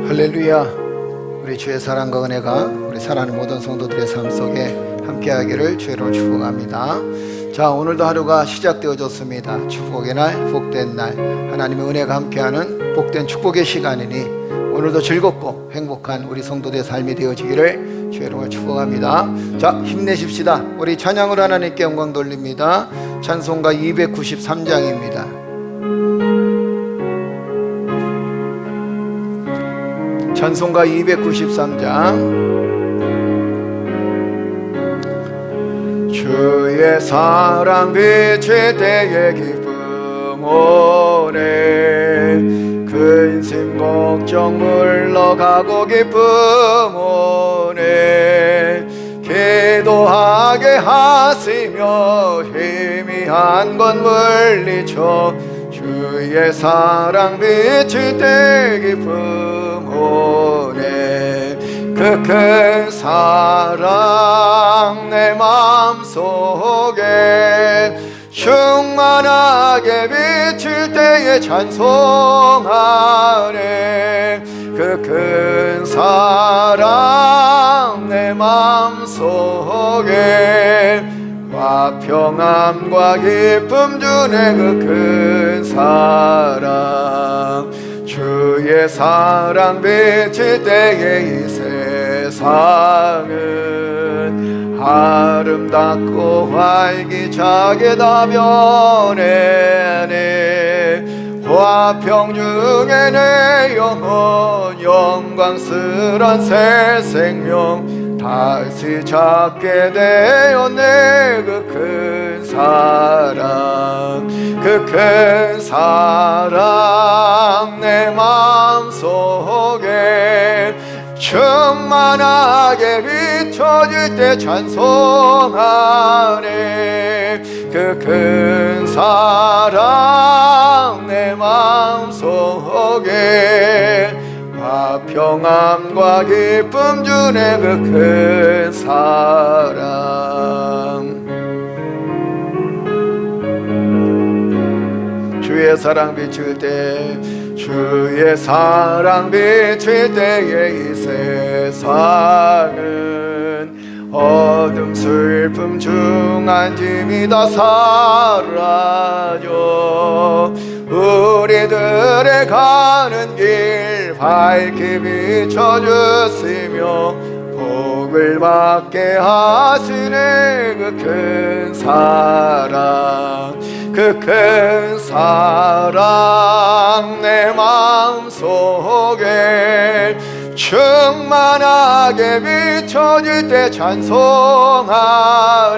할렐루야. 우리 주의 사랑과 은혜가 우리 사랑하는 모든 성도들의 삶 속에 함께하기를 주의로 축복합니다. 자, 오늘도 하루가 시작되어졌습니다. 축복의 날, 복된 날, 하나님의 은혜가 함께하는 복된 축복의 시간이니 오늘도 즐겁고 행복한 우리 성도들의 삶이 되어지기를 주의 이름으로 축복합니다. 자, 힘내십시다. 우리 찬양을 하나님께 영광 돌립니다. 찬송가 293장입니다. 찬송가 293장. 주의 사랑 비칠 때에 기쁨 오네. 근심 걱정 물러가고 기쁨 오네. 기도하게 하시며 희미한 것 물리쳐 주의 사랑 비칠 때 기쁨 오네. 그 큰 사랑 내 마음속에 충만하게 비칠 때에 찬송하네. 그 큰 사랑 내 마음속에 화평함과 기쁨 주네. 그 큰 사랑 주의 사랑 비칠 때에 이 세상은 아름답고 활기차게 다 변해네. 화평 중에 내 영혼 영광스런 새 생명 다시 찾게 되었네. 그 큰 사랑 그 큰 사랑 내 마음속에 충만하게 비춰질 때 찬송하네. 그 큰 사랑 내 마음속에 화평함과 기쁨 주네. 그 큰 사랑 주의 사랑 비칠 때 주의 사랑 비칠 때에 이 세상은 어둠 슬픔 중한짐이 다 사라져 우리들의 가는 길 밝게 비춰주시며 복을 받게 하시네. 그 큰 사랑 그 큰 사랑 내 마음속에 충만하게 비춰질 때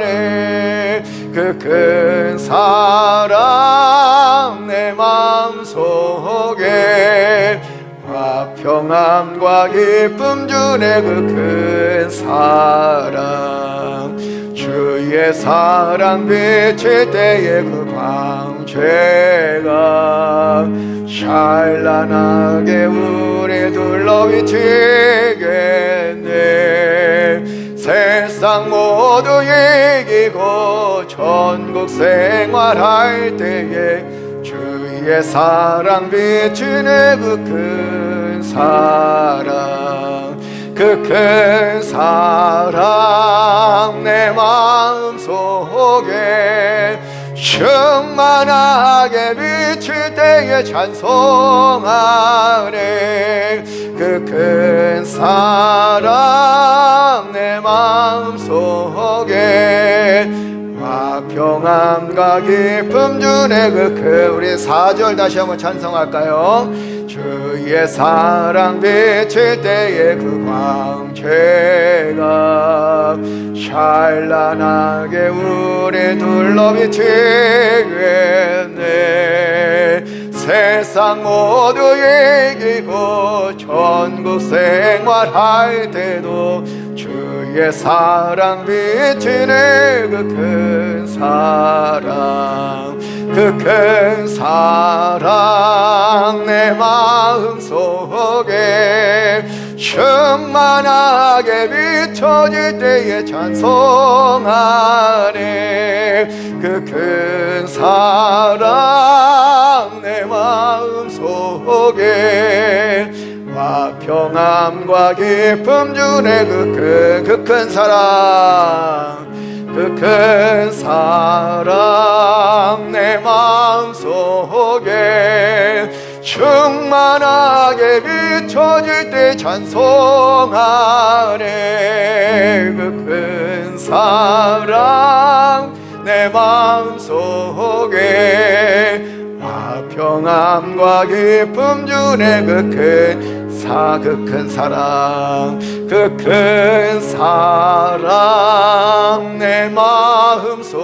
찬송하네. 그 큰 사랑 내 마음속에 화평함과 기쁨 주네. 그 큰 사랑 주의 사랑 비칠 때에 그 광채가 찬란하게 우리 둘러 비치겠네. 세상 모두 이기고 천국 생활할 때에 주의 사랑 비치네. 그 큰 사랑 그 큰 사랑 내 마음속에 충만하게 비칠 때에 찬송하네. 그 큰 사랑 내 마음속에 화평함과 기쁨 주네. 그 우리 4절 다시 한번 찬송할까요? 주의 사랑 비칠 때에 그 광채가 찬란하게 우리 둘러 비치겠네. 세상 모두 이기고 천국 생활할 때도 주의 사랑 비치네. 그 큰 사랑 그 큰 사랑 내 마음속에 충만하게 비춰질 때에 찬송하네. 그 큰 사랑 내 마음속에 평안과 기쁨 주네 그 큰 사랑 그 큰 사랑 내 마음속에 충만하게 비춰질 때 찬송하네 그 큰 사랑 내 마음속에 평안과 기쁨 주네 그 큰 사랑 그 큰 사랑 내 마음속에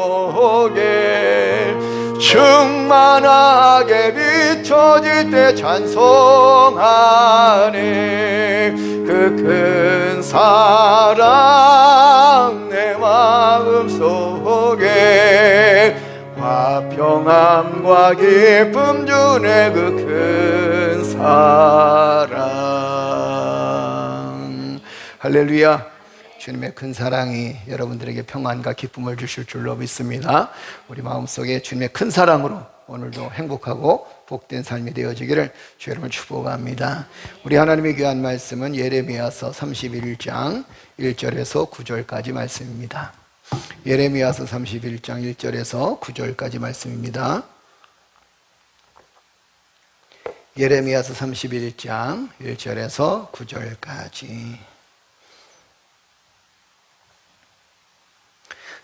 충만하게 비춰질 때 찬송하네 그 큰 사랑 내 마음속에 평안과 기쁨 주네 그 큰 사랑. 할렐루야. 주님의 큰 사랑이 여러분들에게 평안과 기쁨을 주실 줄로 믿습니다. 우리 마음속에 주님의 큰 사랑으로 오늘도 행복하고 복된 삶이 되어지기를 주 여러분을 축복합니다. 우리 하나님의 귀한 말씀은 예레미야서 31장 1절에서 9절까지 말씀입니다. 예레미야서 31장 1절에서 9절까지 말씀입니다. 예레미야서 31장 1절에서 9절까지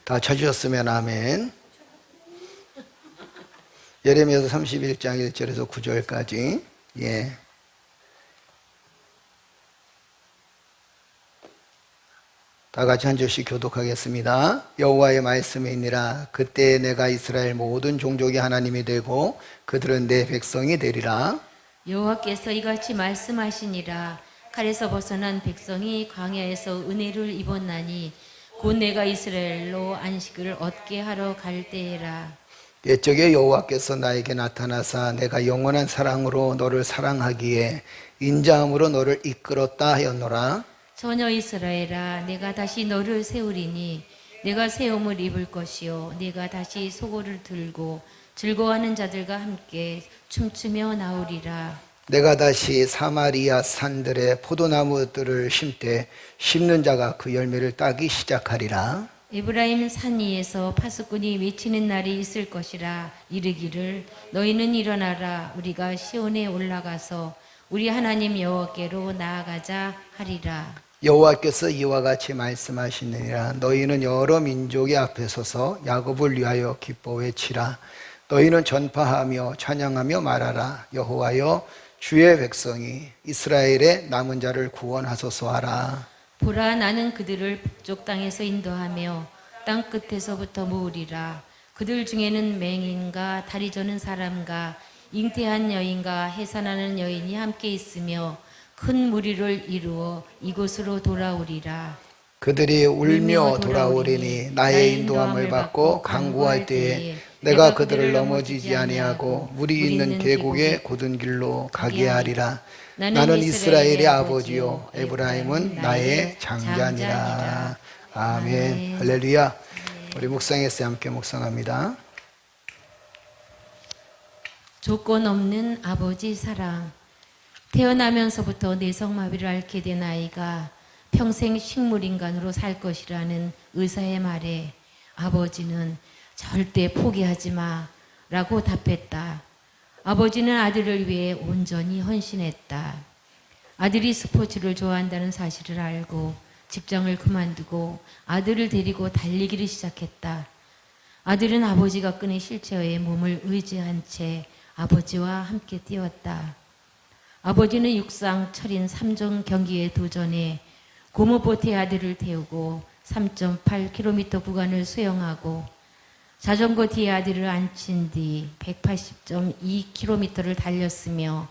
다 찾으셨으면 아멘. 예레미야서 31장 1절에서 9절까지 예. 다 같이 한 절씩 교독하겠습니다. 여호와의 말씀이 있니라. 그때 내가 이스라엘 모든 종족의 하나님이 되고 그들은 내 백성이 되리라. 여호와께서 이같이 말씀하시니라. 칼에서 벗어난 백성이 광야에서 은혜를 입었나니 곧 내가 이스라엘로 안식을 얻게 하러 갈 때에라. 옛적에 여호와께서 나에게 나타나사 내가 영원한 사랑으로 너를 사랑하기에 인자함으로 너를 이끌었다 하였노라. 전혀 이스라엘아, 내가 다시 너를 세우리니 내가 세움을 입을 것이요 내가 다시 소고를 들고 즐거워하는 자들과 함께 춤추며 나오리라. 내가 다시 사마리아 산들의 포도나무들을 심되 심는 자가 그 열매를 따기 시작하리라. 에브라임 산 위에서 파수꾼이 외치는 날이 있을 것이라. 이르기를 너희는 일어나라. 우리가 시온에 올라가서 우리 하나님 여호와께로 나아가자 하리라. 여호와께서 이와 같이 말씀하시느니라. 너희는 여러 민족의 앞에 서서 야곱을 위하여 기뻐 외치라. 너희는 전파하며 찬양하며 말하라. 여호와여, 주의 백성이 이스라엘의 남은 자를 구원하소서 하라. 보라, 나는 그들을 북쪽 땅에서 인도하며 땅 끝에서부터 모으리라. 그들 중에는 맹인과 다리 저는 사람과 잉태한 여인과 해산하는 여인이 함께 있으며 큰 무리를 이루어 이곳으로 돌아오리라. 그들이 울며 돌아오리니 나의 인도함을 받고 강구할 때에 내가 그들을 넘어지지 아니하고 물이 있는 계곡의 곧은 길로 가게 하리라. 나는 이스라엘의 아버지요 에브라임은 나의 장자니라. 아멘. 할렐루야. 우리 묵상에서 함께 묵상합니다. 조건 없는 아버지 사랑. 태어나면서부터 내성마비를 앓게 된 아이가 평생 식물인간으로 살 것이라는 의사의 말에 아버지는 절대 포기하지 마 라고 답했다. 아버지는 아들을 위해 온전히 헌신했다. 아들이 스포츠를 좋아한다는 사실을 알고 직장을 그만두고 아들을 데리고 달리기를 시작했다. 아들은 아버지가 끄는 휠체어에 몸을 의지한 채 아버지와 함께 뛰었다. 아버지는 육상 철인 3종 경기에 도전해 고무보트에 아들을 태우고 3.8km 구간을 수영하고 자전거 뒤에 아들을 앉힌 뒤 180.2km를 달렸으며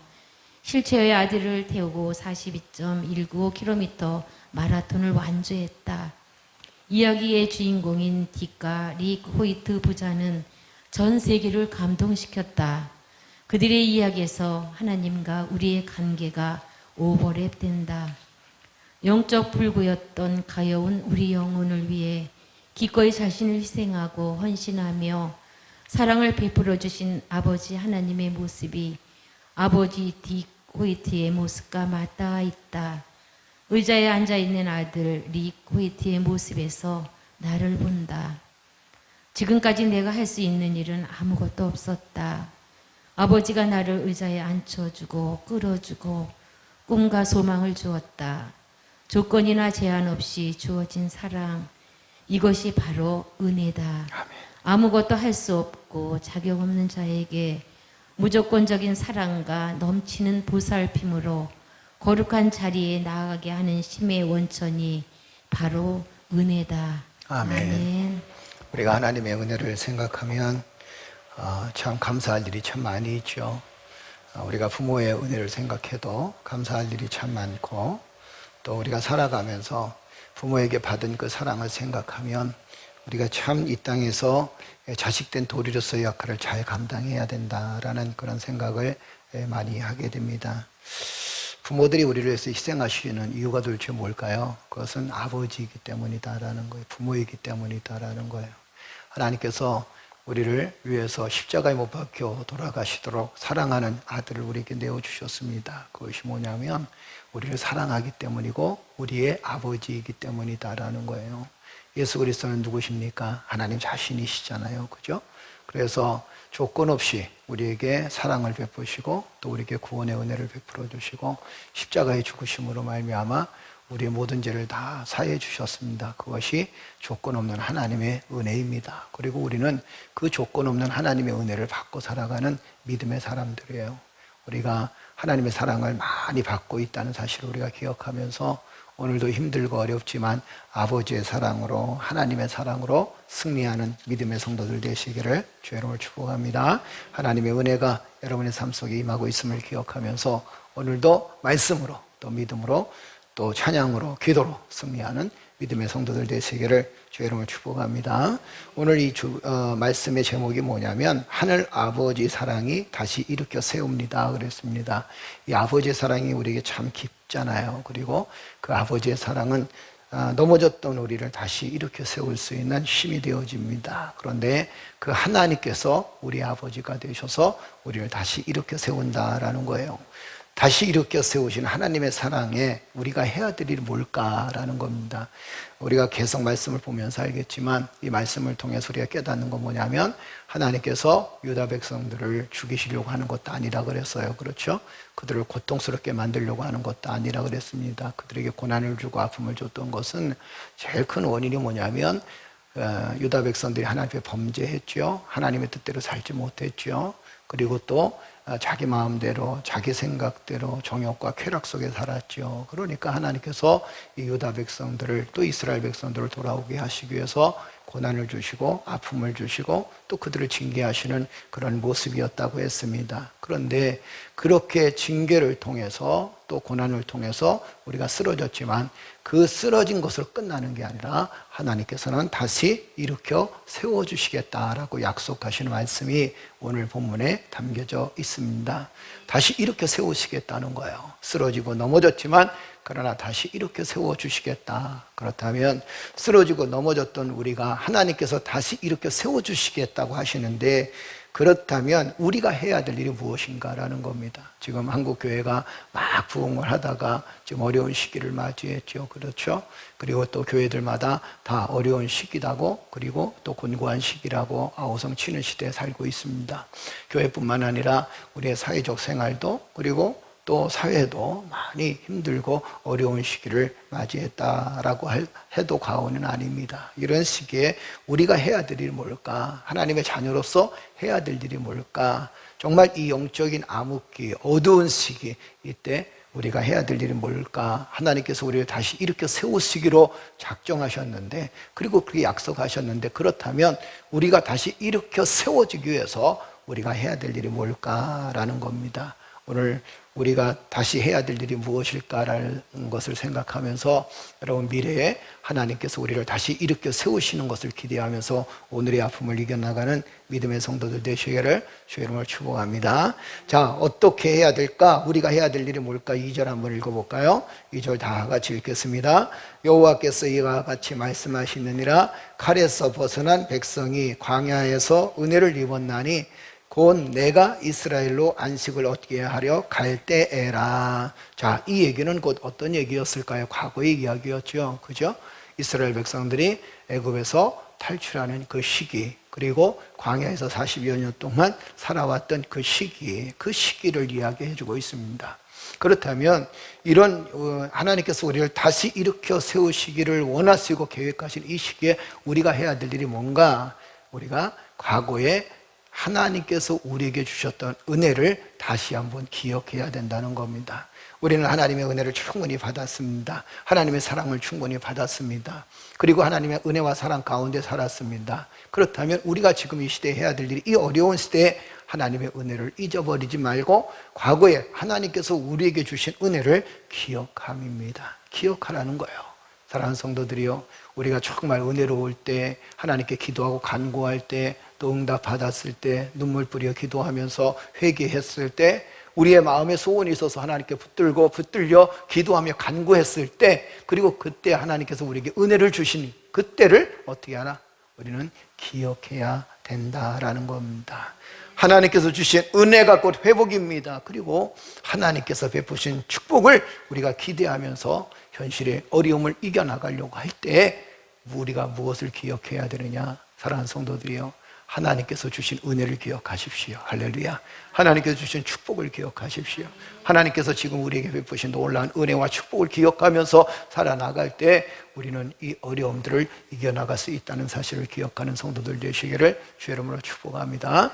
휠체어에 아들을 태우고 42.195km 마라톤을 완주했다. 이야기의 주인공인 디카 릭 호이트 부자는 전 세계를 감동시켰다. 그들의 이야기에서 하나님과 우리의 관계가 오버랩된다. 영적 불구였던 가여운 우리 영혼을 위해 기꺼이 자신을 희생하고 헌신하며 사랑을 베풀어 주신 아버지 하나님의 모습이 아버지 딕 호이티의 모습과 맞닿아 있다. 의자에 앉아있는 아들 릭 호이티의 모습에서 나를 본다. 지금까지 내가 할 수 있는 일은 아무것도 없었다. 아버지가 나를 의자에 앉혀주고 끌어주고 꿈과 소망을 주었다. 조건이나 제한 없이 주어진 사랑, 이것이 바로 은혜다. 아무것도 할 수 없고 자격 없는 자에게 무조건적인 사랑과 넘치는 보살핌으로 거룩한 자리에 나아가게 하는 힘의 원천이 바로 은혜다. 아멘. 우리가 하나님의 은혜를 생각하면 참 감사할 일이 참 많이 있죠. 우리가 부모의 은혜를 생각해도 감사할 일이 참 많고, 또 우리가 살아가면서 부모에게 받은 그 사랑을 생각하면 우리가 참 이 땅에서 자식된 도리로서의 역할을 잘 감당해야 된다라는 그런 생각을 많이 하게 됩니다. 부모들이 우리를 위해서 희생하시는 이유가 도대체 뭘까요? 그것은 아버지이기 때문이다라는 거예요. 부모이기 때문이다라는 거예요. 하나님께서 우리를 위해서 십자가에 못 박혀 돌아가시도록 사랑하는 아들을 우리에게 내어주셨습니다. 그것이 뭐냐면 우리를 사랑하기 때문이고 우리의 아버지이기 때문이다라는 거예요. 예수 그리스도는 누구십니까? 하나님 자신이시잖아요. 그죠? 그래서 조건 없이 우리에게 사랑을 베푸시고 또 우리에게 구원의 은혜를 베풀어 주시고 십자가의 죽으심으로 말미암아 우리의 모든 죄를 다 사해 주셨습니다. 그것이 조건 없는 하나님의 은혜입니다. 그리고 우리는 그 조건 없는 하나님의 은혜를 받고 살아가는 믿음의 사람들이에요. 우리가 하나님의 사랑을 많이 받고 있다는 사실을 우리가 기억하면서 오늘도 힘들고 어렵지만 아버지의 사랑으로, 하나님의 사랑으로 승리하는 믿음의 성도들 되시기를 주의 이름으로 축복합니다. 하나님의 은혜가 여러분의 삶 속에 임하고 있음을 기억하면서 오늘도 말씀으로 또 믿음으로 또 찬양으로 기도로 승리하는 믿음의 성도들 되시기를 주의 이름으로 축복합니다. 오늘 이 말씀의 제목이 뭐냐면 하늘 아버지 사랑이 다시 일으켜 세웁니다 그랬습니다. 이 아버지의 사랑이 우리에게 참 깊잖아요. 그리고 그 아버지의 사랑은 넘어졌던 우리를 다시 일으켜 세울 수 있는 힘이 되어집니다. 그런데 그 하나님께서 우리 아버지가 되셔서 우리를 다시 일으켜 세운다라는 거예요. 다시 일으켜 세우신 하나님의 사랑에 우리가 해야 될 일이 뭘까라는 겁니다. 우리가 계속 말씀을 보면서 알겠지만 이 말씀을 통해서 우리가 깨닫는 건 뭐냐면 하나님께서 유다 백성들을 죽이시려고 하는 것도 아니라 그랬어요. 그렇죠? 그들을 고통스럽게 만들려고 하는 것도 아니라 그랬습니다. 그들에게 고난을 주고 아픔을 줬던 것은 제일 큰 원인이 뭐냐면 유다 백성들이 하나님 앞에 범죄했죠. 하나님의 뜻대로 살지 못했죠. 그리고 또 자기 마음대로 자기 생각대로 정욕과 쾌락 속에 살았죠. 그러니까 하나님께서 이 유다 백성들을 또 이스라엘 백성들을 돌아오게 하시기 위해서 고난을 주시고 아픔을 주시고 또 그들을 징계하시는 그런 모습이었다고 했습니다. 그런데 그렇게 징계를 통해서 또 고난을 통해서 우리가 쓰러졌지만 그 쓰러진 것으로 끝나는 게 아니라 하나님께서는 다시 일으켜 세워주시겠다라고 약속하시는 말씀이 오늘 본문에 담겨져 있습니다. 다시 일으켜 세우시겠다는 거예요. 쓰러지고 넘어졌지만 그러나 다시 일으켜 세워주시겠다. 그렇다면 쓰러지고 넘어졌던 우리가 하나님께서 다시 일으켜 세워주시겠다고 하시는데 그렇다면 우리가 해야 될 일이 무엇인가라는 겁니다. 지금 한국 교회가 막 부흥을 하다가 지금 어려운 시기를 맞이했죠. 그렇죠? 그리고 또 교회들마다 다 어려운 시기라고 그리고 또 곤고한 시기라고 아우성 치는 시대에 살고 있습니다. 교회뿐만 아니라 우리의 사회적 생활도 그리고 또 사회도 많이 힘들고 어려운 시기를 맞이했다라고 해도 과언은 아닙니다. 이런 시기에 우리가 해야 될 일이 뭘까? 하나님의 자녀로서 해야 될 일이 뭘까? 정말 이 영적인 암흑기, 어두운 시기 이때 우리가 해야 될 일이 뭘까? 하나님께서 우리를 다시 일으켜 세우시기로 작정하셨는데 그리고 그렇게 약속하셨는데 그렇다면 우리가 다시 일으켜 세워지기 위해서 우리가 해야 될 일이 뭘까라는 겁니다. 오늘 우리가 다시 해야 될 일이 무엇일까라는 것을 생각하면서 여러분 미래에 하나님께서 우리를 다시 일으켜 세우시는 것을 기대하면서 오늘의 아픔을 이겨나가는 믿음의 성도들 되시기를 주의 이름으로 축복합니다. 자, 어떻게 해야 될까? 우리가 해야 될 일이 뭘까? 2절 한번 읽어볼까요? 2절 다 같이 읽겠습니다. 여호와께서 이와 같이 말씀하시느니라 칼에서 벗어난 백성이 광야에서 은혜를 입었나니 곧 내가 이스라엘로 안식을 얻게 하려 갈 때에라. 자, 이 얘기는 곧 어떤 얘기였을까요? 과거의 이야기였죠. 그죠? 이스라엘 백성들이 애굽에서 탈출하는 그 시기, 그리고 광야에서 40여 년 동안 살아왔던 그 시기를 이야기해 주고 있습니다. 그렇다면 이런 하나님께서 우리를 다시 일으켜 세우시기를 원하시고 계획하신 이 시기에 우리가 해야 될 일이 뭔가? 우리가 과거에 하나님께서 우리에게 주셨던 은혜를 다시 한번 기억해야 된다는 겁니다. 우리는 하나님의 은혜를 충분히 받았습니다. 하나님의 사랑을 충분히 받았습니다. 그리고 하나님의 은혜와 사랑 가운데 살았습니다. 그렇다면 우리가 지금 이 시대에 해야 될 일이, 이 어려운 시대에 하나님의 은혜를 잊어버리지 말고 과거에 하나님께서 우리에게 주신 은혜를 기억함입니다. 기억하라는 거예요. 사랑하는 성도들이요, 우리가 정말 은혜로울 때, 하나님께 기도하고 간구할 때, 또 응답 받았을 때, 눈물 뿌려 기도하면서 회개했을 때, 우리의 마음에 소원이 있어서 하나님께 붙들려 기도하며 간구했을 때, 그리고 그때 하나님께서 우리에게 은혜를 주신 그때를 어떻게 하나? 우리는 기억해야 된다라는 겁니다. 하나님께서 주신 은혜가 곧 회복입니다. 그리고 하나님께서 베푸신 축복을 우리가 기대하면서 현실의 어려움을 이겨나가려고 할 때 우리가 무엇을 기억해야 되느냐? 사랑하는 성도들이요, 하나님께서 주신 은혜를 기억하십시오. 할렐루야. 하나님께서 주신 축복을 기억하십시오. 하나님께서 지금 우리에게 베푸신 놀라운 은혜와 축복을 기억하면서 살아나갈 때 우리는 이 어려움들을 이겨나갈 수 있다는 사실을 기억하는 성도들 되시기를 주의 이름으로 축복합니다.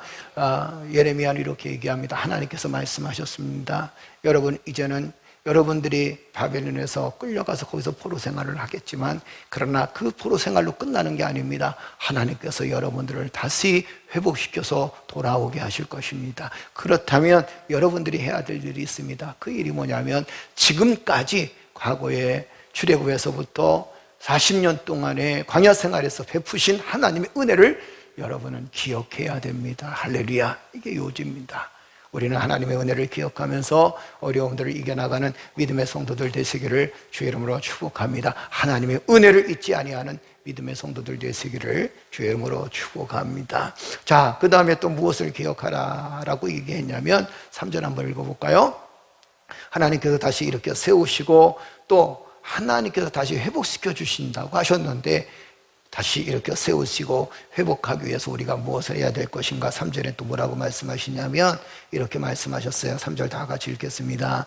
예레미야는 이렇게 얘기합니다. 하나님께서 말씀하셨습니다. 여러분, 이제는 여러분들이 바벨론에서 끌려가서 거기서 포로 생활을 하겠지만, 그러나 그 포로 생활로 끝나는 게 아닙니다. 하나님께서 여러분들을 다시 회복시켜서 돌아오게 하실 것입니다. 그렇다면 여러분들이 해야 될 일이 있습니다. 그 일이 뭐냐면, 지금까지 과거에 출애굽에서부터 40년 동안의 광야 생활에서 베푸신 하나님의 은혜를 여러분은 기억해야 됩니다. 할렐루야. 이게 요지입니다. 우리는 하나님의 은혜를 기억하면서 어려움들을 이겨나가는 믿음의 성도들 되시기를 주의 이름으로 축복합니다. 하나님의 은혜를 잊지 아니하는 믿음의 성도들 되시기를 주의 이름으로 축복합니다. 자, 그 다음에 또 무엇을 기억하라라고 얘기했냐면 3절 한번 읽어볼까요? 하나님께서 다시 이렇게 세우시고 또 하나님께서 다시 회복시켜 주신다고 하셨는데, 다시 이렇게 세우시고 회복하기 위해서 우리가 무엇을 해야 될 것인가? 3절에 또 뭐라고 말씀하시냐면 이렇게 말씀하셨어요. 3절 다 같이 읽겠습니다.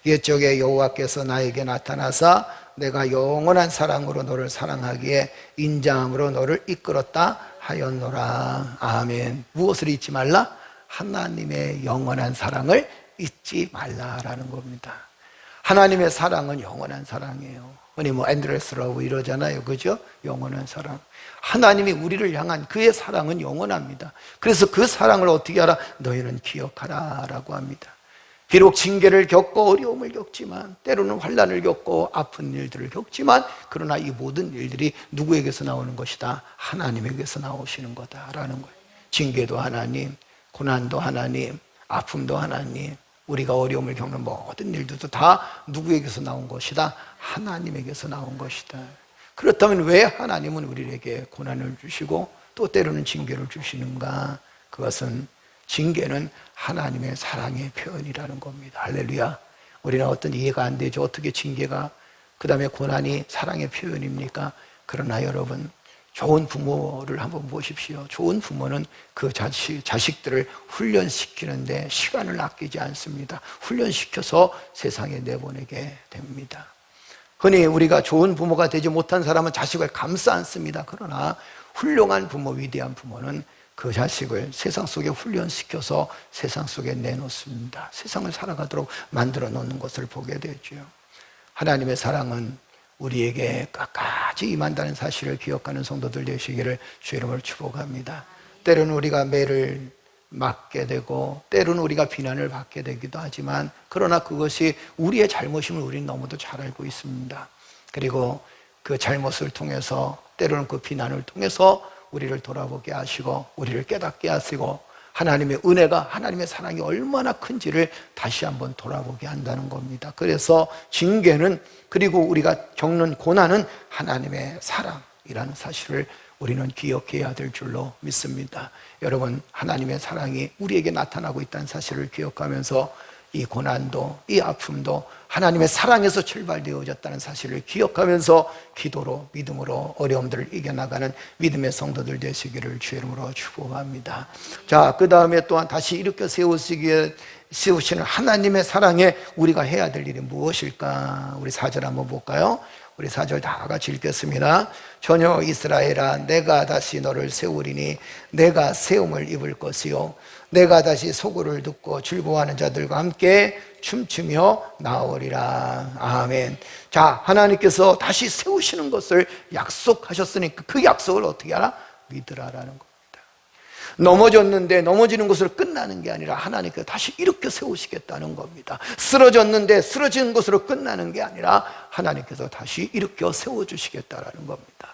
옛적에 여호와께서 나에게 나타나사 내가 영원한 사랑으로 너를 사랑하기에 인자함으로 너를 이끌었다 하였노라. 아멘. 무엇을 잊지 말라? 하나님의 영원한 사랑을 잊지 말라라는 겁니다. 하나님의 사랑은 영원한 사랑이에요. 흔히 엔드레스 러브 이러잖아요. 그죠? 영원한 사랑. 하나님이 우리를 향한 그의 사랑은 영원합니다. 그래서 그 사랑을 어떻게 하라? 너희는 기억하라 라고 합니다. 비록 징계를 겪고 어려움을 겪지만, 때로는 환난을 겪고 아픈 일들을 겪지만, 그러나 이 모든 일들이 누구에게서 나오는 것이다? 하나님에게서 나오시는 거다라는 거예요. 징계도 하나님, 고난도 하나님, 아픔도 하나님, 우리가 어려움을 겪는 모든 일들도 다 누구에게서 나온 것이다? 하나님에게서 나온 것이다. 그렇다면 왜 하나님은 우리에게 고난을 주시고 또 때로는 징계를 주시는가? 그것은, 징계는 하나님의 사랑의 표현이라는 겁니다. 할렐루야. 우리는 어떤 이해가 안 되죠. 어떻게 징계가, 그 다음에 고난이 사랑의 표현입니까? 그러나 여러분, 좋은 부모를 한번 보십시오. 좋은 부모는 그 자식들을 훈련시키는데 시간을 아끼지 않습니다. 훈련시켜서 세상에 내보내게 됩니다. 흔히 우리가 좋은 부모가 되지 못한 사람은 자식을 감싸 안습니다. 그러나 훌륭한 부모, 위대한 부모는 그 자식을 세상 속에 훈련시켜서 세상 속에 내놓습니다. 세상을 살아가도록 만들어 놓는 것을 보게 되죠. 하나님의 사랑은 우리에게 끝까지 임한다는 사실을 기억하는 성도들 되시기를 주의 이름으로 축복합니다. 때로는 우리가 매를 맞게 되고 때로는 우리가 비난을 받게 되기도 하지만, 그러나 그것이 우리의 잘못임을 우리는 너무도 잘 알고 있습니다. 그리고 그 잘못을 통해서, 때로는 그 비난을 통해서 우리를 돌아보게 하시고 우리를 깨닫게 하시고, 하나님의 은혜가, 하나님의 사랑이 얼마나 큰지를 다시 한번 돌아보게 한다는 겁니다. 그래서 징계는, 그리고 우리가 겪는 고난은 하나님의 사랑이라는 사실을 우리는 기억해야 될 줄로 믿습니다. 여러분, 하나님의 사랑이 우리에게 나타나고 있다는 사실을 기억하면서 이 고난도, 이 아픔도 하나님의 사랑에서 출발되어졌다는 사실을 기억하면서 기도로, 믿음으로 어려움들을 이겨나가는 믿음의 성도들 되시기를 주의 이름으로 축복합니다. 자, 그 다음에 또한 다시 일으켜 세우시는 하나님의 사랑에 우리가 해야 될 일이 무엇일까? 우리 4절 한번 볼까요? 우리 4절 다 같이 읽겠습니다. 전혀 이스라엘아, 내가 다시 너를 세우리니 내가 세움을 입을 것이요 내가 다시 소고를 듣고 즐거워하는 자들과 함께 춤추며 나오리라. 아멘. 자, 하나님께서 다시 세우시는 것을 약속하셨으니까 그 약속을 어떻게 하라? 믿으라라는 겁니다. 넘어졌는데 넘어지는 것으로 끝나는 게 아니라 하나님께서 다시 일으켜 세우시겠다는 겁니다. 쓰러졌는데 쓰러지는 것으로 끝나는 게 아니라 하나님께서 다시 일으켜 세워주시겠다는 겁니다.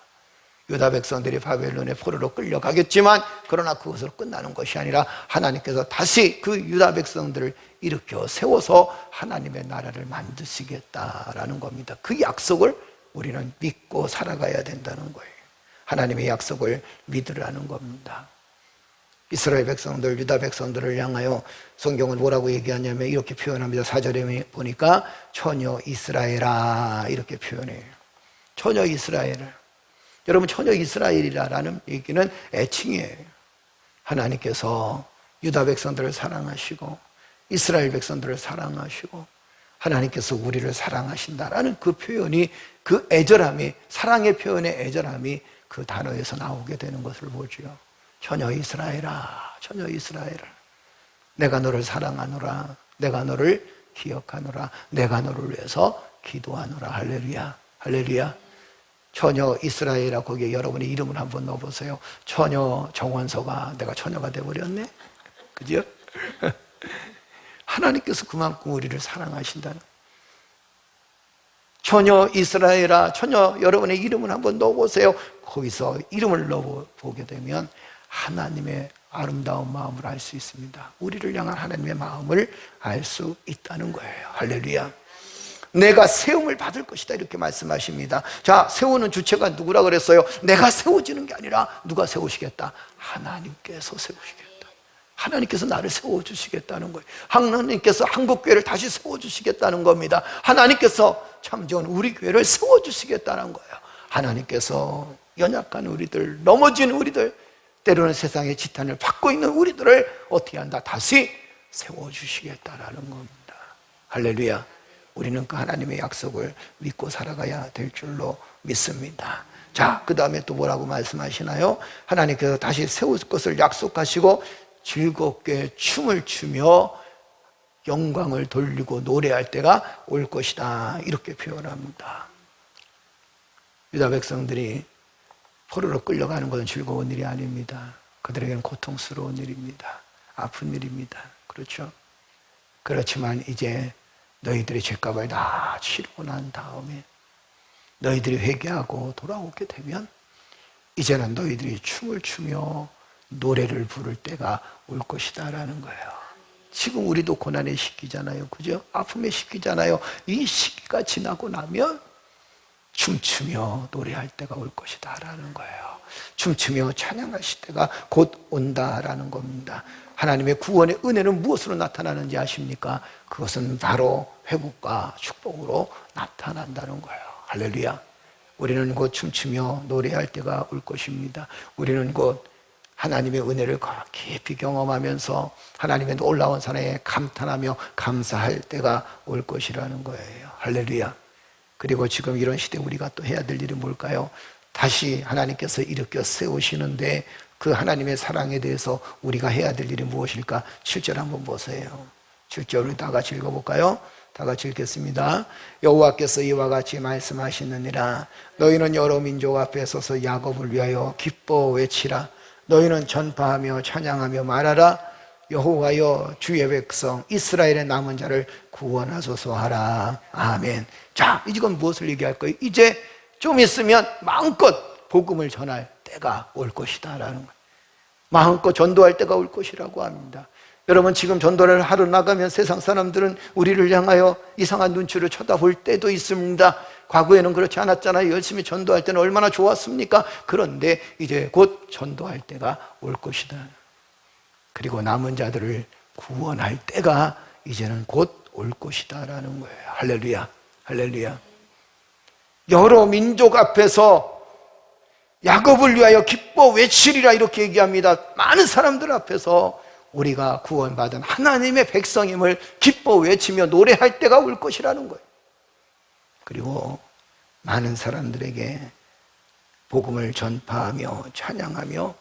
유다 백성들이 바벨론의 포로로 끌려가겠지만 그러나 그것으로 끝나는 것이 아니라 하나님께서 다시 그 유다 백성들을 일으켜 세워서 하나님의 나라를 만드시겠다라는 겁니다. 그 약속을 우리는 믿고 살아가야 된다는 거예요. 하나님의 약속을 믿으라는 겁니다. 이스라엘 백성들, 유다 백성들을 향하여 성경은 뭐라고 얘기하냐면 이렇게 표현합니다. 4절에 보니까 처녀 이스라엘아 이렇게 표현해요. 처녀 이스라엘. 여러분, 처녀 이스라엘이라는 얘기는 애칭이에요. 하나님께서 유다 백성들을 사랑하시고 이스라엘 백성들을 사랑하시고 하나님께서 우리를 사랑하신다라는 그 표현이, 그 애절함이, 사랑의 표현의 애절함이 그 단어에서 나오게 되는 것을 보죠. 처녀 이스라엘아, 처녀 이스라엘아, 내가 너를 사랑하노라, 내가 너를 기억하노라, 내가 너를 위해서 기도하노라. 할렐루야, 할렐루야. 처녀 이스라엘아, 거기에 여러분의 이름을 한번 넣어보세요. 처녀 정원서가 내가 처녀가 돼버렸네. 그죠? 하나님께서 그만큼 우리를 사랑하신다는. 처녀 이스라엘아, 처녀 여러분의 이름을 한번 넣어보세요. 거기서 이름을 넣어보게 되면 하나님의 아름다운 마음을 알 수 있습니다. 우리를 향한 하나님의 마음을 알 수 있다는 거예요. 할렐루야. 내가 세움을 받을 것이다 이렇게 말씀하십니다. 자, 세우는 주체가 누구라 그랬어요? 내가 세워지는 게 아니라 누가 세우시겠다? 하나님께서 세우시겠다. 하나님께서 나를 세워주시겠다는 거예요. 하나님께서 한국교회를 다시 세워주시겠다는 겁니다. 하나님께서 참 좋은 우리 교회를 세워주시겠다는 거예요. 하나님께서 연약한 우리들, 넘어진 우리들, 때로는 세상의 지탄을 받고 있는 우리들을 어떻게 한다? 다시 세워주시겠다라는 겁니다. 할렐루야. 우리는 그 하나님의 약속을 믿고 살아가야 될 줄로 믿습니다. 자, 그 다음에 또 뭐라고 말씀하시나요? 하나님께서 다시 세울 것을 약속하시고 즐겁게 춤을 추며 영광을 돌리고 노래할 때가 올 것이다 이렇게 표현합니다. 유다 백성들이 포로로 끌려가는 것은 즐거운 일이 아닙니다. 그들에게는 고통스러운 일입니다. 아픈 일입니다. 그렇죠? 그렇지만 이제 너희들의 죄값을 다 치르고 난 다음에 너희들이 회개하고 돌아오게 되면 이제는 너희들이 춤을 추며 노래를 부를 때가 올 것이다 라는 거예요. 지금 우리도 고난의 시기잖아요. 그죠? 아픔의 시기잖아요. 이 시기가 지나고 나면 춤추며 노래할 때가 올 것이다 라는 거예요. 춤추며 찬양하실 때가 곧 온다라는 겁니다. 하나님의 구원의 은혜는 무엇으로 나타나는지 아십니까? 그것은 바로 회복과 축복으로 나타난다는 거예요. 할렐루야. 우리는 곧 춤추며 노래할 때가 올 것입니다. 우리는 곧 하나님의 은혜를 깊이 경험하면서 하나님의 놀라운 사랑에 감탄하며 감사할 때가 올 것이라는 거예요. 할렐루야. 그리고 지금 이런 시대 우리가 또 해야 될 일이 뭘까요? 다시 하나님께서 일으켜 세우시는데 그 하나님의 사랑에 대해서 우리가 해야 될 일이 무엇일까? 7절 한번 보세요. 7절 우리 다 같이 읽어볼까요? 다 같이 읽겠습니다. 여호와께서 이와 같이 말씀하시느니라. 너희는 여러 민족 앞에 서서 야곱을 위하여 기뻐 외치라. 너희는 전파하며 찬양하며 말하라. 여호와여 주의 백성 이스라엘의 남은 자를 구원하소서 하라. 아멘. 자, 이건 무엇을 얘기할 거예요? 이제 좀 있으면 마음껏 복음을 전할 때가 올 것이다 라는 거예요. 마음껏 전도할 때가 올 것이라고 합니다. 여러분, 지금 전도를 하러 나가면 세상 사람들은 우리를 향하여 이상한 눈치를 쳐다볼 때도 있습니다. 과거에는 그렇지 않았잖아요. 열심히 전도할 때는 얼마나 좋았습니까? 그런데 이제 곧 전도할 때가 올 것이다. 그리고 남은 자들을 구원할 때가 이제는 곧 올 것이다 라는 거예요. 할렐루야, 할렐루야. 여러 민족 앞에서 야곱을 위하여 기뻐 외치리라 이렇게 얘기합니다. 많은 사람들 앞에서 우리가 구원받은 하나님의 백성임을 기뻐 외치며 노래할 때가 올 것이라는 거예요. 그리고 많은 사람들에게 복음을 전파하며 찬양하며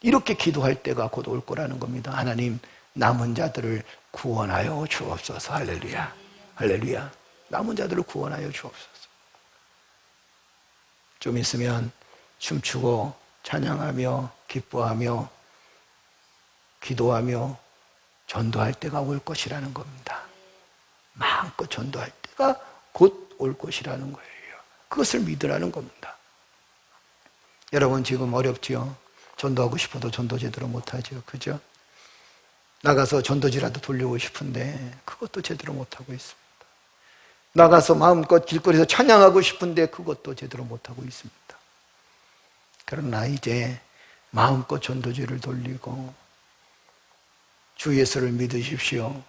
이렇게 기도할 때가 곧 올 거라는 겁니다. 하나님, 남은 자들을 구원하여 주옵소서. 할렐루야, 할렐루야. 남은 자들을 구원하여 주옵소서. 좀 있으면 춤추고 찬양하며 기뻐하며 기도하며 전도할 때가 올 것이라는 겁니다. 마음껏 전도할 때가 곧 올 것이라는 거예요. 그것을 믿으라는 겁니다. 여러분, 지금 어렵지요? 전도하고 싶어도 전도 제대로 못하죠. 그죠? 나가서 전도지라도 돌리고 싶은데 그것도 제대로 못하고 있습니다. 나가서 마음껏 길거리에서 찬양하고 싶은데 그것도 제대로 못하고 있습니다. 그러나 이제 마음껏 전도지를 돌리고 주 예수를 믿으십시오.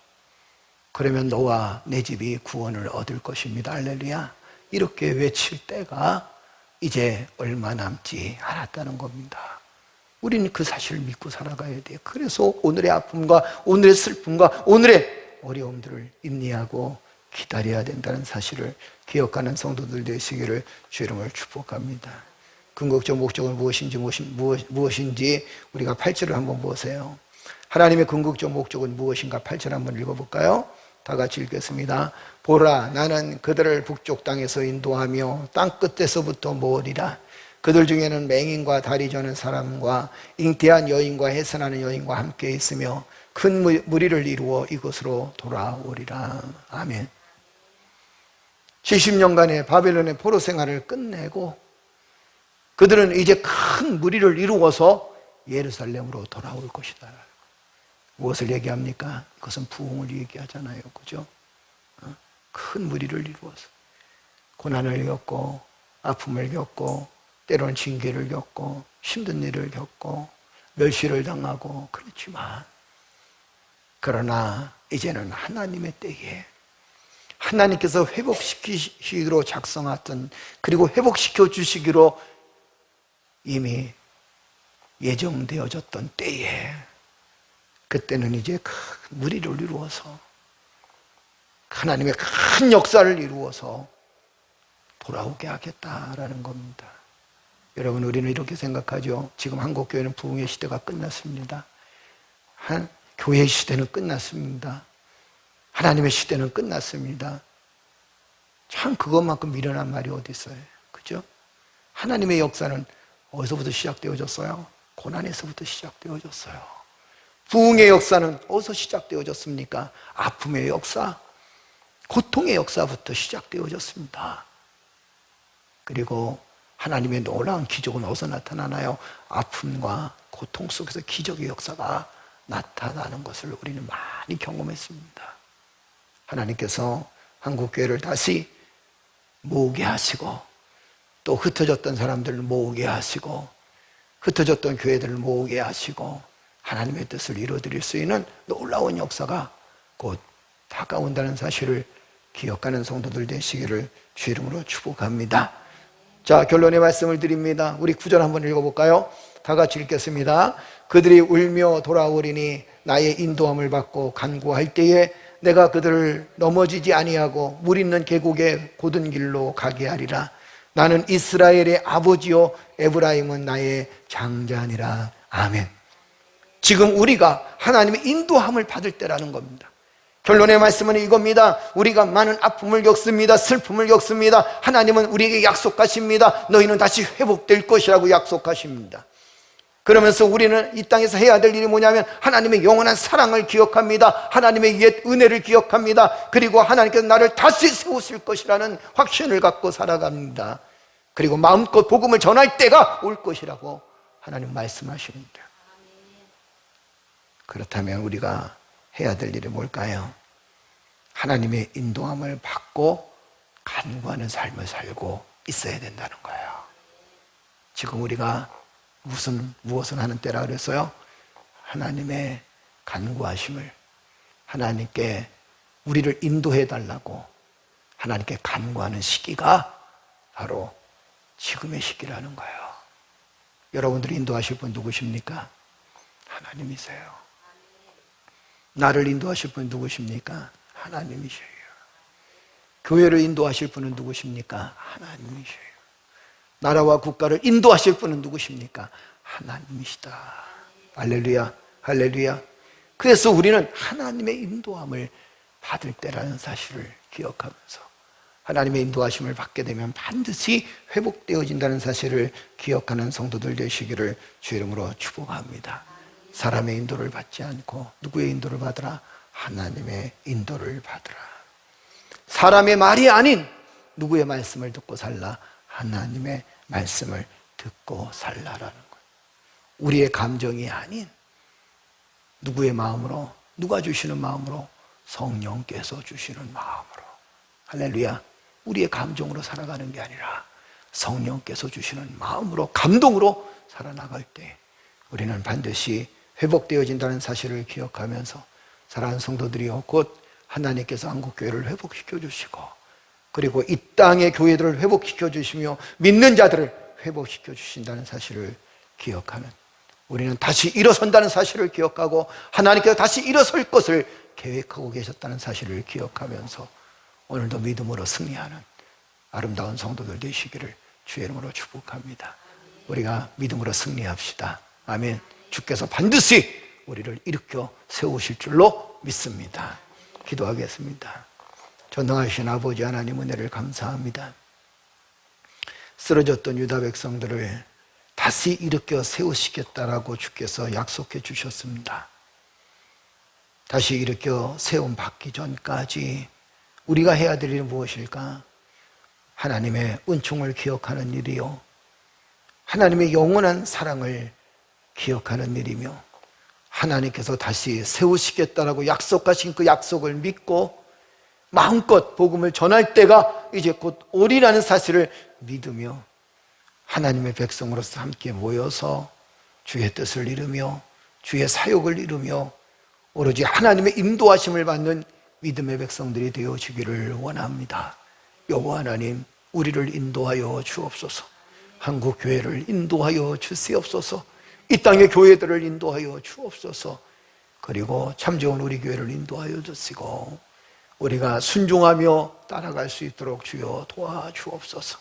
그러면 너와 내 집이 구원을 얻을 것입니다. 할렐루야. 이렇게 외칠 때가 이제 얼마 남지 않았다는 겁니다. 우리는 그 사실을 믿고 살아가야 돼요. 그래서 오늘의 아픔과 오늘의 슬픔과 오늘의 어려움들을 인내하고 기다려야 된다는 사실을 기억하는 성도들 되시기를 주 이름으로 축복합니다. 궁극적 목적은 무엇인지 우리가 8절을 한번 보세요. 하나님의 궁극적 목적은 무엇인가? 8절 한번 읽어볼까요? 다 같이 읽겠습니다. 보라, 나는 그들을 북쪽 땅에서 인도하며 땅 끝에서부터 모으리라. 그들 중에는 맹인과 다리 저는 사람과 잉태한 여인과 해산하는 여인과 함께 있으며 큰 무리를 이루어 이곳으로 돌아오리라. 아멘. 70년간의 바벨론의 포로 생활을 끝내고 그들은 이제 큰 무리를 이루어서 예루살렘으로 돌아올 것이다. 무엇을 얘기합니까? 그것은 부흥을 얘기하잖아요. 그죠? 큰 무리를 이루어서 고난을 겪고 아픔을 겪고 때로는 징계를 겪고 힘든 일을 겪고 멸시를 당하고 그렇지만 그러나 이제는 하나님의 때에 하나님께서 회복시키시기로 작성했던 그리고 회복시켜 주시기로 이미 예정되어졌던 때에 그때는 이제 큰 무리를 이루어서 하나님의 큰 역사를 이루어서 돌아오게 하겠다라는 겁니다. 여러분, 우리는 이렇게 생각하죠. 지금 한국교회는 부흥의 시대가 끝났습니다. 교회의 시대는 끝났습니다. 하나님의 시대는 끝났습니다. 참 그것만큼 미련한 말이 어디 있어요. 그죠? 하나님의 역사는 어디서부터 시작되어졌어요? 고난에서부터 시작되어졌어요. 부흥의 역사는 어디서 시작되어졌습니까? 아픔의 역사, 고통의 역사부터 시작되어졌습니다. 그리고 하나님의 놀라운 기적은 어디서 나타나나요? 아픔과 고통 속에서 기적의 역사가 나타나는 것을 우리는 많이 경험했습니다. 하나님께서 한국교회를 다시 모으게 하시고 또 흩어졌던 사람들을 모으게 하시고 흩어졌던 교회들을 모으게 하시고 하나님의 뜻을 이루어드릴 수 있는 놀라운 역사가 곧 다가온다는 사실을 기억하는 성도들 되시기를 주 이름으로 축복합니다. 자, 결론의 말씀을 드립니다. 우리 9절 한번 읽어볼까요? 다 같이 읽겠습니다. 그들이 울며 돌아오리니 나의 인도함을 받고 간구할 때에 내가 그들을 넘어지지 아니하고 물 있는 계곡의 곧은 길로 가게 하리라. 나는 이스라엘의 아버지요 에브라임은 나의 장자니라. 아멘. 지금 우리가 하나님의 인도함을 받을 때라는 겁니다. 결론의 말씀은 이겁니다. 우리가 많은 아픔을 겪습니다. 슬픔을 겪습니다. 하나님은 우리에게 약속하십니다. 너희는 다시 회복될 것이라고 약속하십니다. 그러면서 우리는 이 땅에서 해야 될 일이 뭐냐면 하나님의 영원한 사랑을 기억합니다. 하나님의 옛 은혜를 기억합니다. 그리고 하나님께서 나를 다시 세우실 것이라는 확신을 갖고 살아갑니다. 그리고 마음껏 복음을 전할 때가 올 것이라고 하나님 말씀하십니다. 그렇다면 우리가 해야 될 일이 뭘까요? 하나님의 인도함을 받고 간구하는 삶을 살고 있어야 된다는 거예요. 지금 우리가 무엇을 하는 때라 그랬어요? 하나님의 간구하심을, 하나님께 우리를 인도해 달라고 하나님께 간구하는 시기가 바로 지금의 시기라는 거예요. 여러분들이 인도하실 분 누구십니까? 하나님이세요. 나를 인도하실 분 누구십니까? 하나님이세요. 교회를 인도하실 분은 누구십니까? 하나님이세요. 나라와 국가를 인도하실 분은 누구십니까? 하나님이시다. 할렐루야, 할렐루야. 그래서 우리는 하나님의 인도함을 받을 때라는 사실을 기억하면서 하나님의 인도하심을 받게 되면 반드시 회복되어진다는 사실을 기억하는 성도들 되시기를 주의 이름으로 축복합니다. 사람의 인도를 받지 않고 누구의 인도를 받으라? 하나님의 인도를 받으라. 사람의 말이 아닌 누구의 말씀을 듣고 살라? 하나님의 말씀을 듣고 살라라는 거예요. 우리의 감정이 아닌 누구의 마음으로, 누가 주시는 마음으로? 성령께서 주시는 마음으로. 할렐루야. 우리의 감정으로 살아가는 게 아니라 성령께서 주시는 마음으로, 감동으로 살아나갈 때 우리는 반드시 회복되어진다는 사실을 기억하면서 사랑하는 성도들이요, 곧 하나님께서 한국교회를 회복시켜 주시고 그리고 이 땅의 교회들을 회복시켜 주시며 믿는 자들을 회복시켜 주신다는 사실을 기억하는, 우리는 다시 일어선다는 사실을 기억하고 하나님께서 다시 일어설 것을 계획하고 계셨다는 사실을 기억하면서 오늘도 믿음으로 승리하는 아름다운 성도들 되시기를 주의 이름으로 축복합니다. 우리가 믿음으로 승리합시다. 아멘. 주께서 반드시 우리를 일으켜 세우실 줄로 믿습니다. 기도하겠습니다. 전능하신 아버지 하나님, 은혜를 감사합니다. 쓰러졌던 유다 백성들을 다시 일으켜 세우시겠다라고 주께서 약속해 주셨습니다. 다시 일으켜 세움 받기 전까지 우리가 해야 될 일은 무엇일까? 하나님의 은총을 기억하는 일이요, 하나님의 영원한 사랑을 기억하는 일이며, 하나님께서 다시 세우시겠다라고 약속하신 그 약속을 믿고 마음껏 복음을 전할 때가 이제 곧 오리라는 사실을 믿으며 하나님의 백성으로서 함께 모여서 주의 뜻을 이루며 주의 사역을 이루며 오로지 하나님의 인도하심을 받는 믿음의 백성들이 되어지기를 원합니다. 여호와 하나님, 우리를 인도하여 주옵소서. 한국 교회를 인도하여 주시옵소서. 이 땅의 교회들을 인도하여 주옵소서. 그리고 참 좋은 우리 교회를 인도하여 주시고 우리가 순종하며 따라갈 수 있도록 주여 도와주옵소서.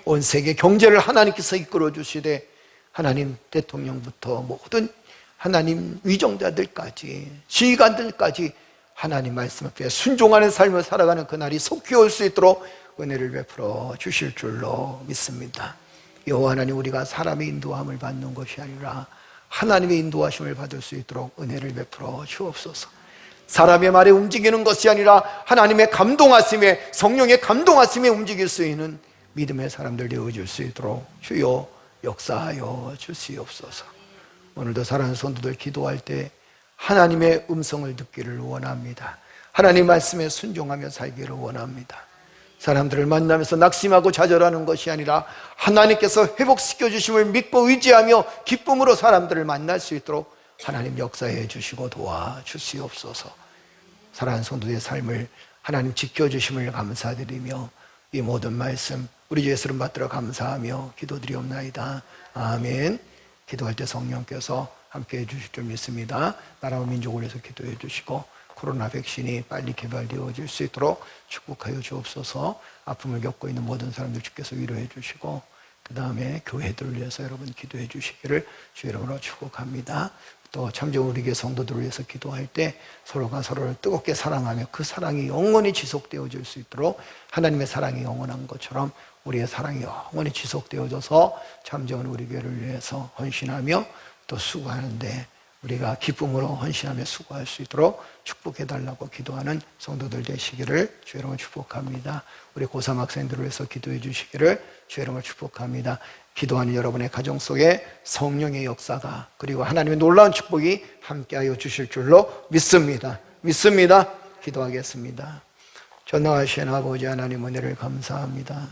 온 세계 경제를 하나님께서 이끌어 주시되 하나님 대통령부터 모든 하나님 위정자들까지 지휘관들까지 하나님 말씀 앞에 순종하는 삶을 살아가는 그날이 속히 올 수 있도록 은혜를 베풀어 주실 줄로 믿습니다. 여호와 하나님, 우리가 사람의 인도함을 받는 것이 아니라 하나님의 인도하심을 받을 수 있도록 은혜를 베풀어 주옵소서. 사람의 말에 움직이는 것이 아니라 하나님의 감동하심에, 성령의 감동하심에 움직일 수 있는 믿음의 사람들 되어줄 수 있도록 주여 역사하여 주시옵소서. 오늘도 사랑하는 성도들 기도할 때 하나님의 음성을 듣기를 원합니다. 하나님 말씀에 순종하며 살기를 원합니다. 사람들을 만나면서 낙심하고 좌절하는 것이 아니라 하나님께서 회복시켜 주심을 믿고 의지하며 기쁨으로 사람들을 만날 수 있도록 하나님 역사해 주시고 도와주시옵소서. 사랑하는 성도들의 삶을 하나님 지켜주심을 감사드리며 이 모든 말씀 우리 주 예수를 받들어 감사하며 기도드리옵나이다. 아멘. 기도할 때 성령께서 함께해 주실 줄 믿습니다. 나라와 민족을 위해서 기도해 주시고 코로나 백신이 빨리 개발되어질 수 있도록 축복하여 주옵소서. 아픔을 겪고 있는 모든 사람들 주께서 위로해 주시고 그 다음에 교회들을 위해서 여러분 기도해 주시기를 주의 이름으로 축복합니다. 또 참좋은 우리 교회 성도들을 위해서 기도할 때 서로가 서로를 뜨겁게 사랑하며 그 사랑이 영원히 지속되어질 수 있도록 하나님의 사랑이 영원한 것처럼 우리의 사랑이 영원히 지속되어져서 참좋은 우리 교회를 위해서 헌신하며 또 수고하는데 우리가 기쁨으로 헌신하며 수고할 수 있도록 축복해달라고 기도하는 성도들 되시기를 주의 이름으로 축복합니다. 우리 고3 학생들을 위해서 기도해 주시기를 주의 이름으로 축복합니다. 기도하는 여러분의 가정 속에 성령의 역사가 그리고 하나님의 놀라운 축복이 함께하여 주실 줄로 믿습니다. 믿습니다. 기도하겠습니다. 전능하신 아버지 하나님 은혜를 감사합니다.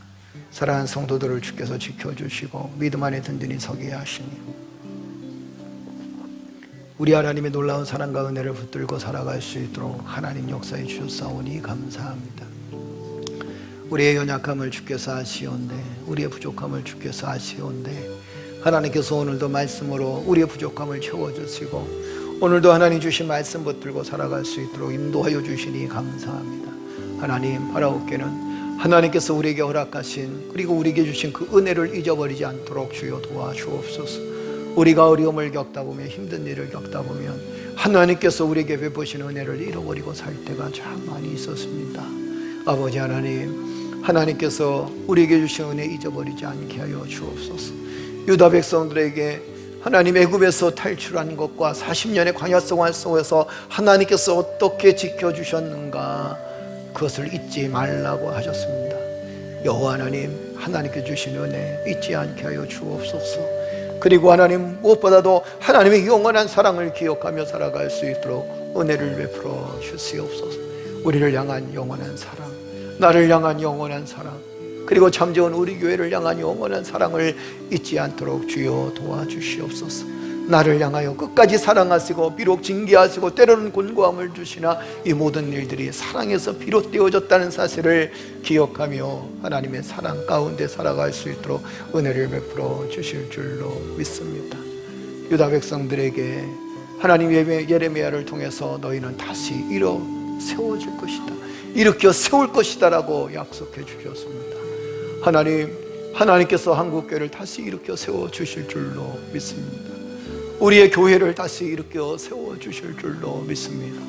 사랑하는 성도들을 주께서 지켜주시고 믿음 안에 든든히 서게 하시니 우리 하나님의 놀라운 사랑과 은혜를 붙들고 살아갈 수 있도록 하나님 역사해 주셨사오니 감사합니다. 우리의 연약함을 주께서 아시온데, 우리의 부족함을 주께서 아시온데, 하나님께서 오늘도 말씀으로 우리의 부족함을 채워주시고 오늘도 하나님 주신 말씀 붙들고 살아갈 수 있도록 인도하여 주시니 감사합니다. 하나님, 바라옵게는 하나님께서 우리에게 허락하신 그리고 우리에게 주신 그 은혜를 잊어버리지 않도록 주여 도와주옵소서. 우리가 어려움을 겪다 보면, 힘든 일을 겪다 보면 하나님께서 우리에게 베푸신 은혜를 잃어버리고 살 때가 참 많이 있었습니다. 아버지 하나님, 하나님께서 우리에게 주신 은혜 잊어버리지 않게 하여 주옵소서. 유다 백성들에게 하나님 애굽에서 탈출한 것과 40년의 광야 생활 속에서 하나님께서 어떻게 지켜주셨는가, 그것을 잊지 말라고 하셨습니다. 여호와 하나님, 하나님께 주신 은혜 잊지 않게 하여 주옵소서. 그리고 하나님, 무엇보다도 하나님의 영원한 사랑을 기억하며 살아갈 수 있도록 은혜를 베풀어 주시옵소서. 우리를 향한 영원한 사랑, 나를 향한 영원한 사랑, 그리고 참 좋은 우리 교회를 향한 영원한 사랑을 잊지 않도록 주여 도와주시옵소서. 나를 향하여 끝까지 사랑하시고 비록 징계하시고 때로는 곤고함을 주시나 이 모든 일들이 사랑에서 비롯되어졌다는 사실을 기억하며 하나님의 사랑 가운데 살아갈 수 있도록 은혜를 베풀어 주실 줄로 믿습니다. 유다 백성들에게 하나님 예레미야를 통해서 너희는 다시 일어 세워질 것이다, 일으켜 세울 것이다 라고 약속해 주셨습니다. 하나님께서 한국교회를 다시 일으켜 세워주실 줄로 믿습니다. 우리의 교회를 다시 일으켜 세워주실 줄로 믿습니다.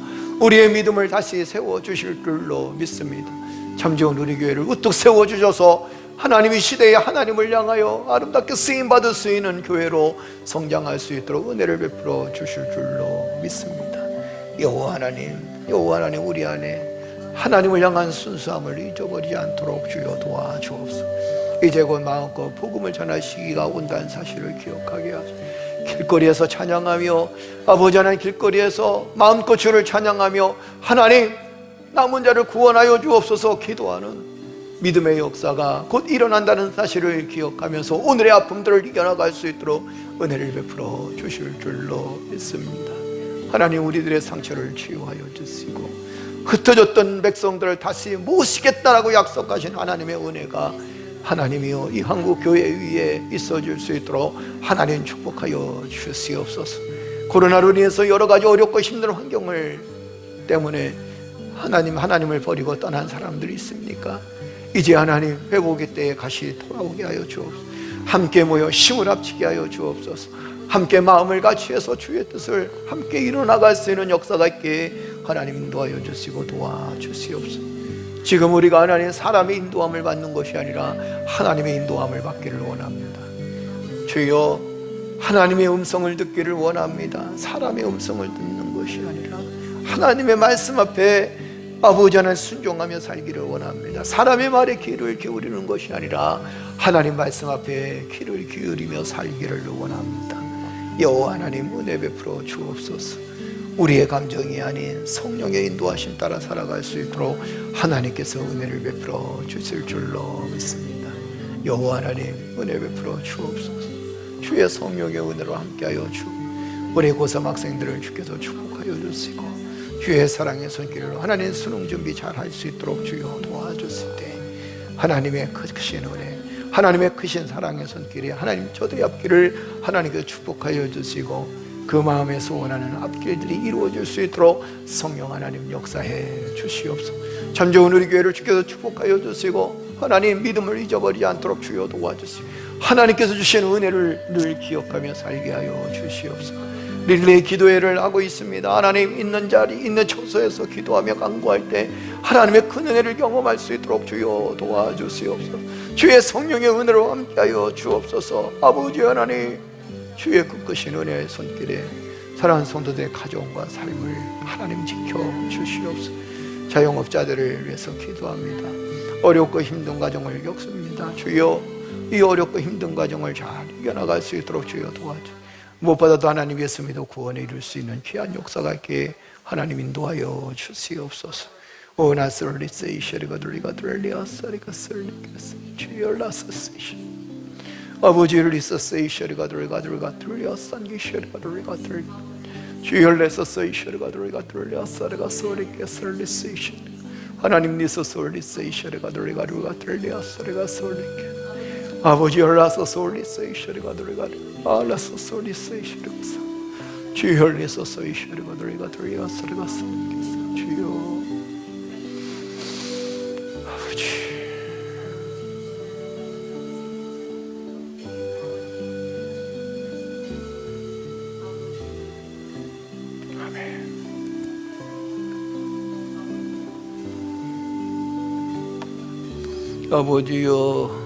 우리의 믿음을 다시 세워주실 줄로 믿습니다. 참 좋은 우리 교회를 우뚝 세워주셔서 하나님이 시대에 하나님을 향하여 아름답게 쓰임받을 수 있는 교회로 성장할 수 있도록 은혜를 베풀어 주실 줄로 믿습니다. 여호와 하나님, 우리 안에 하나님을 향한 순수함을 잊어버리지 않도록 주여 도와주옵소서. 이제 곧 마음껏 복음을 전할 시기가 온다는 사실을 기억하게 하소서. 길거리에서 찬양하며, 아버지 하나님, 길거리에서 마음껏 주를 찬양하며 하나님 남은 자를 구원하여 주옵소서 기도하는 믿음의 역사가 곧 일어난다는 사실을 기억하면서 오늘의 아픔들을 이겨나갈 수 있도록 은혜를 베풀어 주실 줄로 믿습니다. 하나님, 우리들의 상처를 치유하여 주시고 흩어졌던 백성들을 다시 모시겠다라고 약속하신 하나님의 은혜가 하나님이여 이 한국 교회 위에 있어질 수 있도록 하나님 축복하여 주시옵소서. 코로나로 인해서 여러 가지 어렵고 힘든 환경을 때문에 하나님을 버리고 떠난 사람들이 있습니까? 이제 하나님 회복의 때에 다시 돌아오게 하여 주옵소서. 함께 모여 힘을 합치게 하여 주옵소서. 함께 마음을 같이 해서 주의 뜻을 함께 이뤄나갈 수 있는 역사가 있게 하나님 인도하여 주시고 도와주시옵소서. 지금 우리가 하나님 사람의 인도함을 받는 것이 아니라 하나님의 인도함을 받기를 원합니다. 주여, 하나님의 음성을 듣기를 원합니다. 사람의 음성을 듣는 것이 아니라 하나님의 말씀 앞에 아버지 하나님 순종하며 살기를 원합니다. 사람의 말에 귀를 기울이는 것이 아니라 하나님 말씀 앞에 귀를 기울이며 살기를 원합니다. 여호와 하나님, 은혜 베풀어 주옵소서. 우리의 감정이 아닌 성령의 인도하심 따라 살아갈 수 있도록 하나님께서 은혜를 베풀어 주실 줄로 믿습니다. 여호와 하나님, 은혜 베풀어 주옵소서. 주의 성령의 은혜로 함께하여 주 우리 고3 학생들을 주께서 축복하여 주시고 주의 사랑의 손길로 하나님 수능 준비 잘 할 수 있도록 주여 도와주실 때 하나님의 크신 은혜, 하나님의 크신 사랑의 손길이 하나님 저들의 앞길을 하나님께서 축복하여 주시고 그 마음에 소원하는 앞길들이 이루어질 수 있도록 성령 하나님 역사해 주시옵소서. 참 좋은 우리 교회를 주께서 축복하여 주시고 하나님 믿음을 잊어버리지 않도록 주여 도와주시고 하나님께서 주신 은혜를 늘 기억하며 살게 하여 주시옵소서. 릴레이 기도회를 하고 있습니다. 하나님 있는 자리, 있는 처소에서 기도하며 간구할 때 하나님의 큰 은혜를 경험할 수 있도록 주여 도와주시옵소서. 주의 성령의 은혜로 함께하여 주옵소서. 아버지 하나님, 주의 끝끝인 은혜의 손길에 사랑하는 성도들의 가정과 삶을 하나님 지켜주시옵소서. 자영업자들을 위해서 기도합니다. 어렵고 힘든 가정을 겪습니다. 주여, 이 어렵고 힘든 가정을 잘 이겨나갈 수 있도록 주여 도와주시옵소서. 무엇보다도 하나님 예수 믿어 구원에 이룰 수 있는 귀한 역사가 있게 하나님 인도하여 주시옵소서. 오나솔리세이셔리가 돌리가돌리아사리가 설리겠어 주열라서세이셔 아버지를 리서세이셔리가 돌리가돌리아산기셔리가 돌리가돌리 주열레서세이셔리가 돌리가돌리아사리가 설리겠설리세이셔 하나님 리서솔리세이셔리가 돌리가돌리아사리가 설리게 아버지 열라서솔리세이셔리가 돌리가알라서솔리세이셔리가 주열레서세이셔리가 돌리가돌리아사리가 설리겠어 주여 아버지여